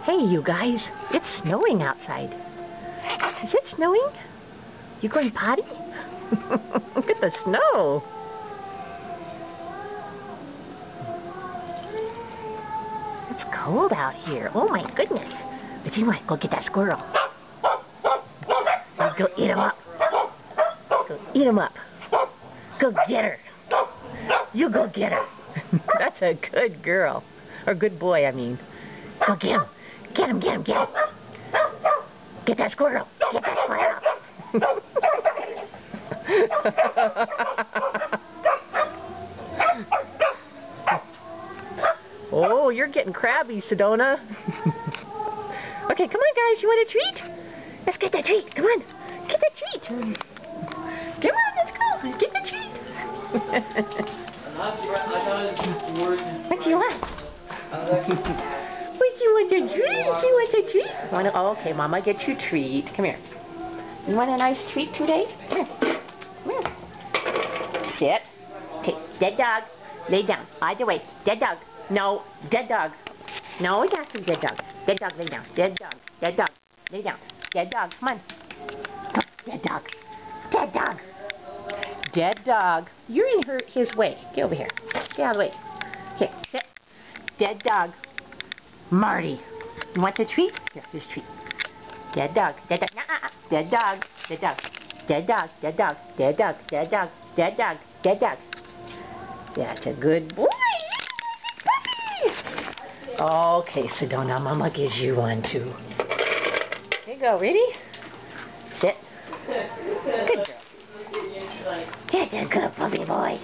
Hey, you guys, it's snowing outside. Is it snowing? You going potty? Look at the snow. It's cold out here. Oh my goodness. But you want to go get that squirrel. Let's go eat him up. Go eat him up. Go get her. You go get her. That's a good girl. Or good boy, I mean. Go get him. Get him, get him, get him. Get that squirrel. Get that squirrel. Oh, you're getting crabby, Sedona. Okay, come on, guys. You want a treat? Let's get that treat. Come on. Get that treat. Come on, let's go. Get the treat. What do you want? What, you want a treat? You want a treat? Oh, okay, Mama, get you a treat. Come here. You want a nice treat today? Come here. Come here. Sit. Okay, dead dog. Lay down. Either way. Dead dog. No, dead dog. No, it's actually dead dog. Dead dog, lay down. Dead dog. Dead dog. Lay down. Dead dog. Come on. Come. Dead dog. Dead dog. Dead dog. You're in his way. Get over here. Get out of the way. Okay, sit. Dead dog. Mardi. You want the treat? Here, here's a treat. Dead dog. Dead dog. Dead dog. Dead dog. Dead dog. Dead dog. Dead dog. Dead dog. Dead dog. Dead dog. That's a good boy. Okay, Sedona, Mama gives you one too. Here you go. Ready? Sit. Good girl. That's a good puppy boy.